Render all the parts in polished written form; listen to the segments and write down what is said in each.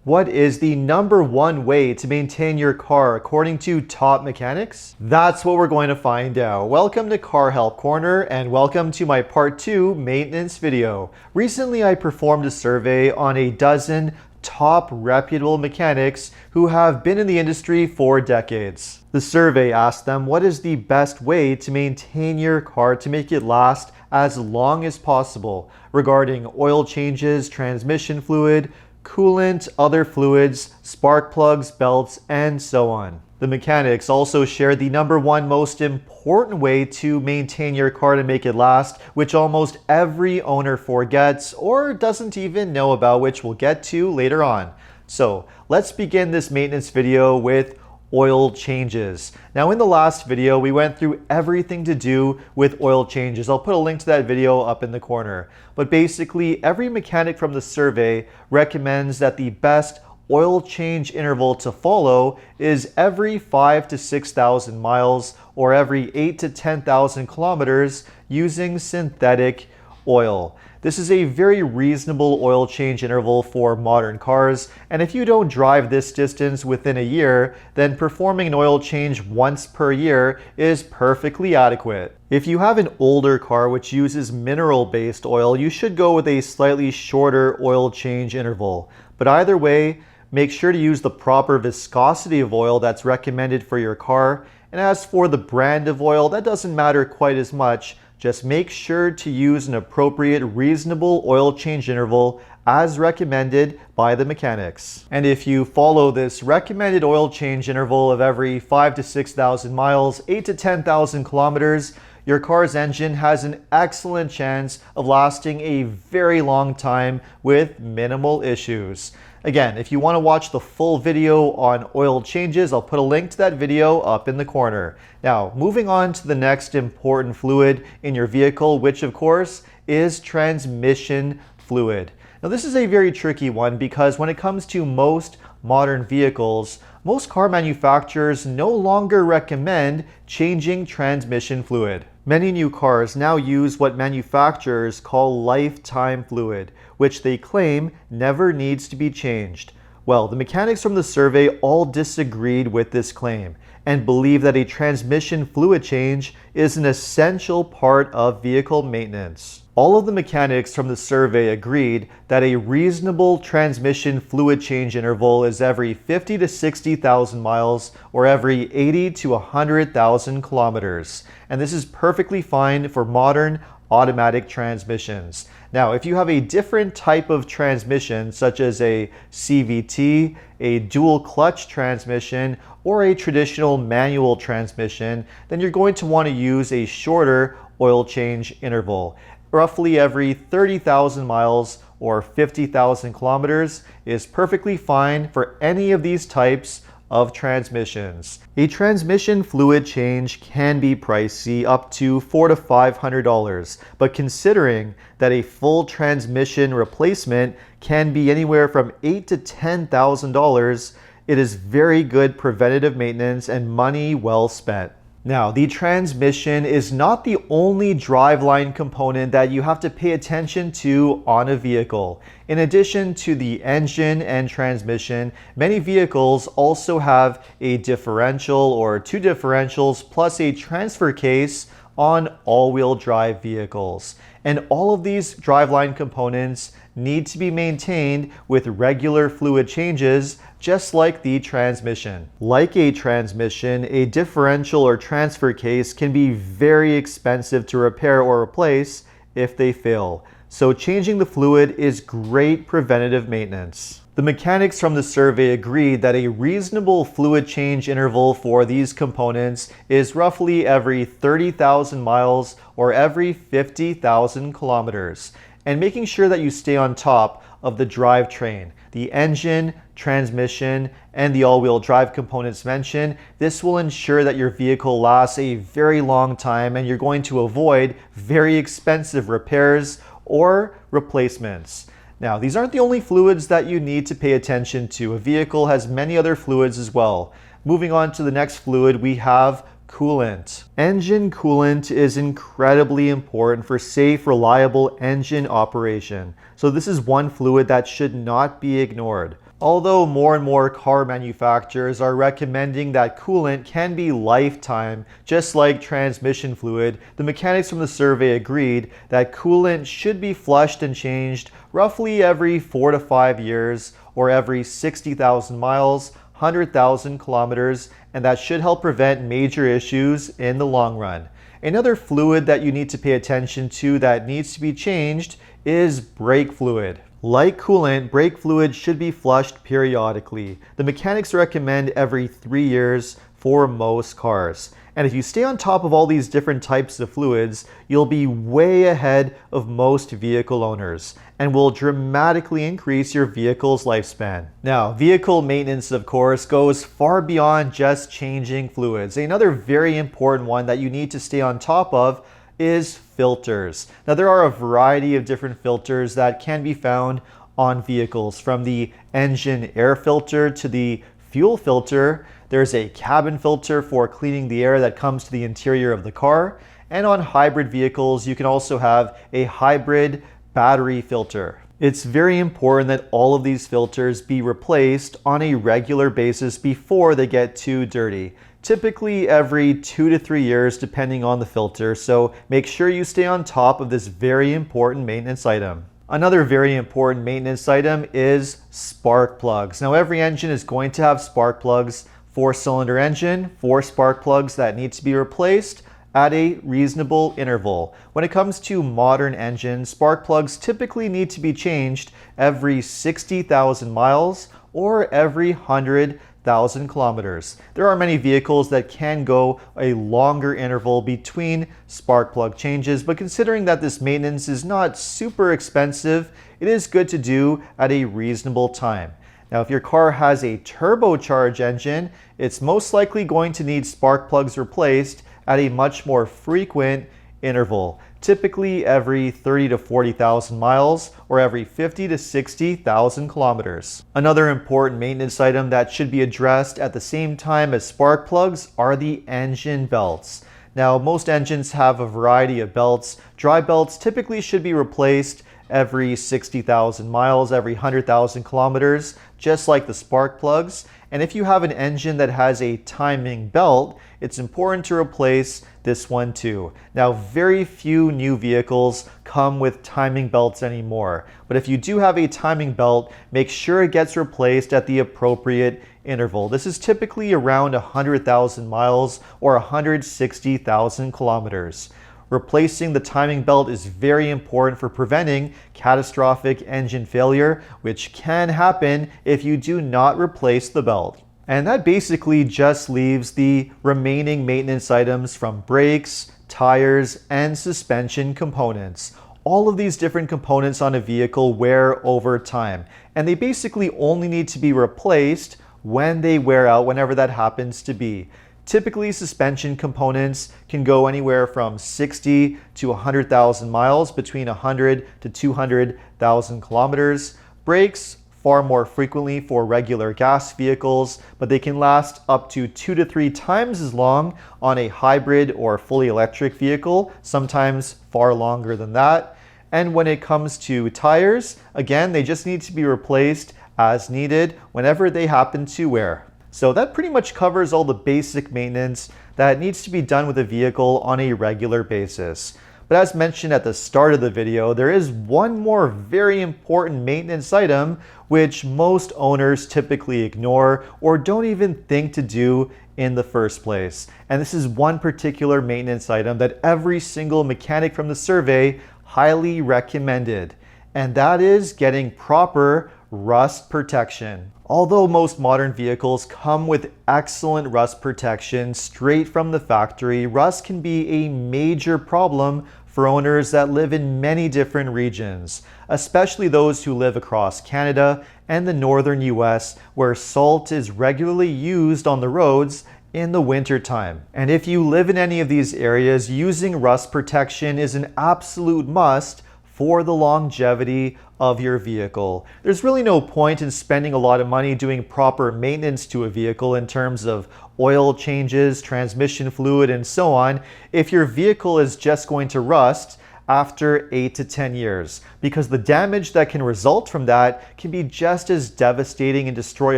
What is the #1 way to maintain your car according to top mechanics? That's what we're going to find out. Welcome to Car Help Corner and welcome to my part 2 maintenance video. Recently I performed a survey on a dozen top reputable mechanics who have been in the industry for decades. The survey asked them what is the best way to maintain your car to make it last as long as possible regarding oil changes, transmission fluid, coolant, other fluids, spark plugs, belts, and so on. The mechanics also shared the #1 most important way to maintain your car to make it last, which almost every owner forgets or doesn't even know about, which we'll get to later on. So let's begin this maintenance video with oil changes. Now in the last video, we went through everything to do with oil changes. I'll put a link to that video up in the corner. But basically, every mechanic from the survey recommends that the best oil change interval to follow is every 5,000 to 6,000 miles or every 8,000 to 10,000 kilometers using synthetic oil. This is a very reasonable oil change interval for modern cars, and if you don't drive this distance within a year, then performing an oil change once per year is perfectly adequate. If you have an older car which uses mineral-based oil, you should go with a slightly shorter oil change interval. But either way, make sure to use the proper viscosity of oil that's recommended for your car. And as for the brand of oil, that doesn't matter quite as much. Just make sure to use an appropriate, reasonable oil change interval as recommended by the mechanics. And if you follow this recommended oil change interval of every 5,000 to 6,000 miles, 8,000 to 10,000 kilometers, your car's engine has an excellent chance of lasting a very long time with minimal issues. Again, if you want to watch the full video on oil changes, I'll put a link to that video up in the corner. Now, moving on to the next important fluid in your vehicle, which of course is transmission fluid. Now, this is a very tricky one because when it comes to most modern vehicles, most car manufacturers no longer recommend changing transmission fluid. Many new cars now use what manufacturers call lifetime fluid, which they claim never needs to be changed. Well, the mechanics from the survey all disagreed with this claim and believe that a transmission fluid change is an essential part of vehicle maintenance. All of the mechanics from the survey agreed that a reasonable transmission fluid change interval is every 50,000 to 60,000 miles or every 80,000 to 100,000 kilometers. And this is perfectly fine for modern automatic transmissions. Now, if you have a different type of transmission, such as a CVT, a dual clutch transmission, or a traditional manual transmission, then you're going to want to use a shorter oil change interval. Roughly every 30,000 miles or 50,000 kilometers is perfectly fine for any of these types of transmissions. A transmission fluid change can be pricey, up to $400 to $500, but considering that a full transmission replacement can be anywhere from $8,000 to $10,000, it is very good preventative maintenance and money well spent. Now, the transmission is not the only driveline component that you have to pay attention to on a vehicle. In addition to the engine and transmission, many vehicles also have a differential or two differentials plus a transfer case on all-wheel drive vehicles. And all of these driveline components need to be maintained with regular fluid changes, just like the transmission. Like a transmission, a differential or transfer case can be very expensive to repair or replace if they fail. So changing the fluid is great preventative maintenance. The mechanics from the survey agreed that a reasonable fluid change interval for these components is roughly every 30,000 miles or every 50,000 kilometers. And making sure that you stay on top of the drivetrain, the engine, transmission, and the all-wheel drive components mentioned, this will ensure that your vehicle lasts a very long time and you're going to avoid very expensive repairs or replacements. Now, these aren't the only fluids that you need to pay attention to. A vehicle has many other fluids as well. Moving on to the next fluid, we have coolant. Engine coolant is incredibly important for safe, reliable engine operation. So this is one fluid that should not be ignored. Although more and more car manufacturers are recommending that coolant can be lifetime, just like transmission fluid, the mechanics from the survey agreed that coolant should be flushed and changed roughly every 4 to 5 years or every 60,000 miles, 100,000 kilometers, and that should help prevent major issues in the long run. Another fluid that you need to pay attention to that needs to be changed is brake fluid. Like coolant, brake fluid should be flushed periodically. The mechanics recommend every 3 years for most cars. And if you stay on top of all these different types of fluids, you'll be way ahead of most vehicle owners and will dramatically increase your vehicle's lifespan. Now, vehicle maintenance, of course, goes far beyond just changing fluids. Another very important one that you need to stay on top of is filters. Now, there are a variety of different filters that can be found on vehicles, from the engine air filter to the fuel filter. There's a cabin filter for cleaning the air that comes to the interior of the car. And on hybrid vehicles, you can also have a hybrid battery filter. It's very important that all of these filters be replaced on a regular basis before they get too dirty. Typically every 2 to 3 years depending on the filter, so make sure you stay on top of this very important maintenance item. Another very important maintenance item is spark plugs. Now, every engine is going to have spark plugs. 4-cylinder engine, 4 spark plugs that need to be replaced at a reasonable interval. When it comes to modern engines, spark plugs typically need to be changed every 60,000 miles or every 100,000 kilometers. There are many vehicles that can go a longer interval between spark plug changes, but considering that this maintenance is not super expensive, it is good to do at a reasonable time. Now, if your car has a turbocharged engine, it's most likely going to need spark plugs replaced at a much more frequent interval, typically every 30 to 40,000 miles or every 50 to 60,000 kilometers. Another important maintenance item that should be addressed at the same time as spark plugs are the engine belts. Now, most engines have a variety of belts. Dry belts typically should be replaced every 60,000 miles, every 100,000 kilometers, just like the spark plugs. And if you have an engine that has a timing belt, it's important to replace this one too. Now, very few new vehicles come with timing belts anymore, but if you do have a timing belt, make sure it gets replaced at the appropriate interval. This is typically around 100,000 miles or 160,000 kilometers. Replacing the timing belt is very important for preventing catastrophic engine failure, which can happen if you do not replace the belt. And that basically just leaves the remaining maintenance items from brakes, tires, and suspension components. All of these different components on a vehicle wear over time, and they basically only need to be replaced when they wear out, whenever that happens to be. Typically, suspension components can go anywhere from 60 to 100,000 miles, between 100 to 200,000 kilometers. Brakes, far more frequently for regular gas vehicles, but they can last up to 2 to 3 times as long on a hybrid or fully electric vehicle, sometimes far longer than that. And when it comes to tires, again, they just need to be replaced as needed whenever they happen to wear. So that pretty much covers all the basic maintenance that needs to be done with a vehicle on a regular basis. But as mentioned at the start of the video, there is one more very important maintenance item which most owners typically ignore or don't even think to do in the first place. And this is one particular maintenance item that every single mechanic from the survey highly recommended, and that is getting proper rust protection. Although most modern vehicles come with excellent rust protection straight from the factory, rust can be a major problem for owners that live in many different regions, especially those who live across Canada and the northern US, where salt is regularly used on the roads in the winter time. And if you live in any of these areas, using rust protection is an absolute must for the longevity of your vehicle. There's really no point in spending a lot of money doing proper maintenance to a vehicle in terms of oil changes, transmission fluid, and so on, if your vehicle is just going to rust after 8 to 10 years, because the damage that can result from that can be just as devastating and destroy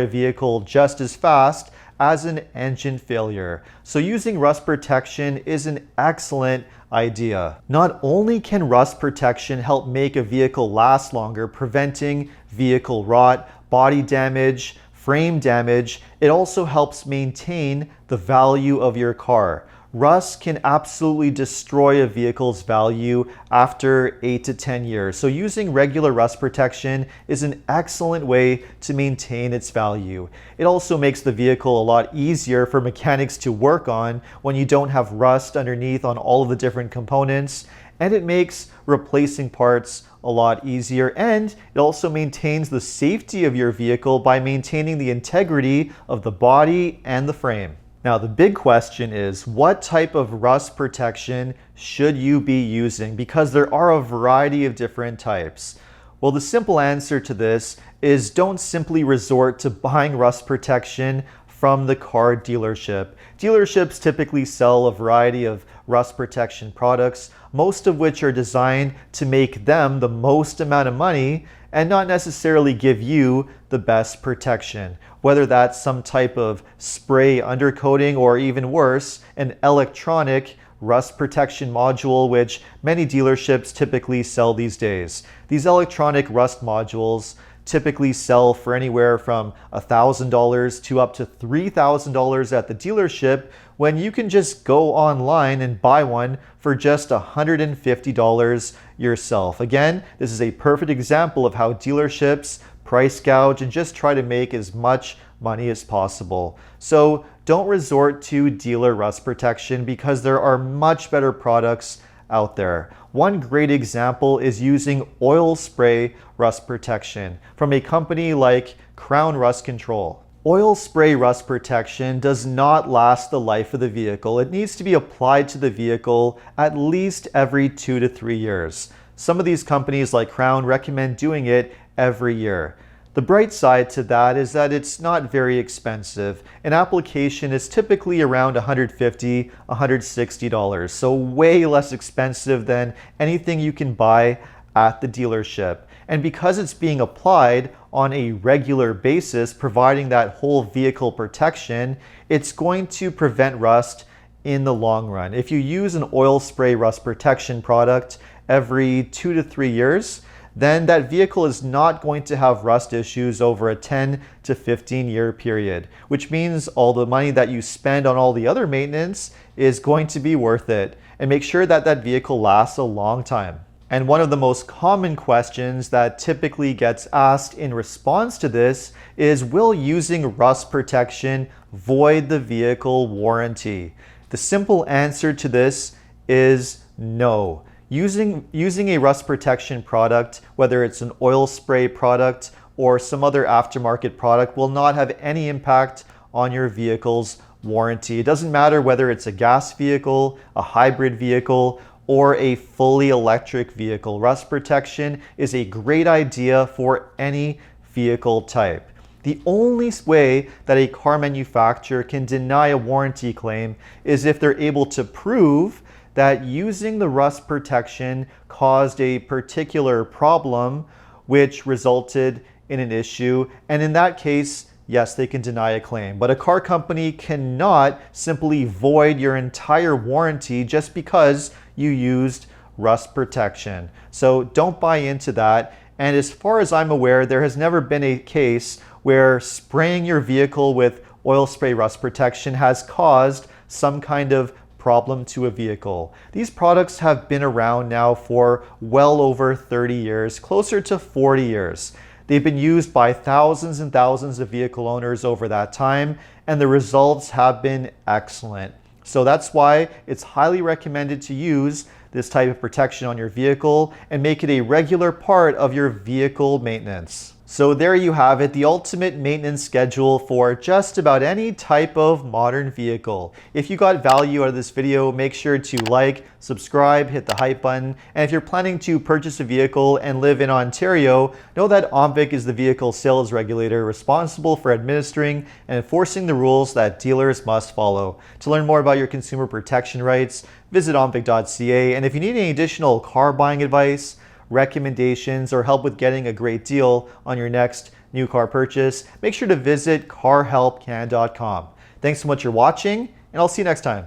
a vehicle just as fast as an engine failure. So using rust protection is an excellent idea. Not only can rust protection help make a vehicle last longer, preventing vehicle rot, body damage, frame damage, it also helps maintain the value of your car. Rust can absolutely destroy a vehicle's value after 8 to 10 years. So using regular rust protection is an excellent way to maintain its value. It also makes the vehicle a lot easier for mechanics to work on when you don't have rust underneath on all of the different components. And it makes replacing parts a lot easier, and it also maintains the safety of your vehicle by maintaining the integrity of the body and the frame. Now, the big question is, what type of rust protection should you be using? Because there are a variety of different types. Well, the simple answer to this is don't simply resort to buying rust protection from the car dealership. Dealerships typically sell a variety of rust protection products, most of which are designed to make them the most amount of money and not necessarily give you the best protection. Whether that's some type of spray undercoating or even worse, an electronic rust protection module, which many dealerships typically sell these days. These electronic rust modules typically sell for anywhere from $1,000 to up to $3,000 at the dealership, when you can just go online and buy one for just $150 yourself. Again, this is a perfect example of how dealerships price gouge and just try to make as much money as possible. So don't resort to dealer rust protection, because there are much better products out there. One great example is using oil spray rust protection from a company like Crown Rust Control. Oil spray rust protection does not last the life of the vehicle. It needs to be applied to the vehicle at least every 2 to 3 years. Some of these companies like Crown recommend doing it every year. The bright side to that is that it's not very expensive. An application is typically around $150, $160, so way less expensive than anything you can buy at the dealership. And because it's being applied on a regular basis, providing that whole vehicle protection, it's going to prevent rust in the long run. If you use an oil spray rust protection product every 2 to 3 years, then that vehicle is not going to have rust issues over a 10 to 15 year period, which means all the money that you spend on all the other maintenance is going to be worth it. And make sure that that vehicle lasts a long time. And one of the most common questions that typically gets asked in response to this is, will using rust protection void the vehicle warranty? The simple answer to this is no. Using a rust protection product, whether it's an oil spray product or some other aftermarket product, will not have any impact on your vehicle's warranty. It doesn't matter whether it's a gas vehicle, a hybrid vehicle, or a fully electric vehicle. Rust protection is a great idea for any vehicle type. The only way that a car manufacturer can deny a warranty claim is if they're able to prove that using the rust protection caused a particular problem which resulted in an issue. And in that case, yes, they can deny a claim. But a car company cannot simply void your entire warranty just because you used rust protection. So don't buy into that. And as far as I'm aware, there has never been a case where spraying your vehicle with oil spray rust protection has caused some kind of problem to a vehicle. These products have been around now for well over 30 years, closer to 40 years. They've been used by thousands and thousands of vehicle owners over that time, and the results have been excellent. So that's why it's highly recommended to use this type of protection on your vehicle and make it a regular part of your vehicle maintenance. So there you have it, the ultimate maintenance schedule for just about any type of modern vehicle. If you got value out of this video, make sure to like, subscribe, hit the hype button. And if you're planning to purchase a vehicle and live in Ontario, know that OMVIC is the vehicle sales regulator responsible for administering and enforcing the rules that dealers must follow. To learn more about your consumer protection rights, visit omvic.ca. And if you need any additional car buying advice, recommendations, or help with getting a great deal on your next new car purchase, make sure to visit carhelpcan.com. Thanks so much for watching, and I'll see you next time.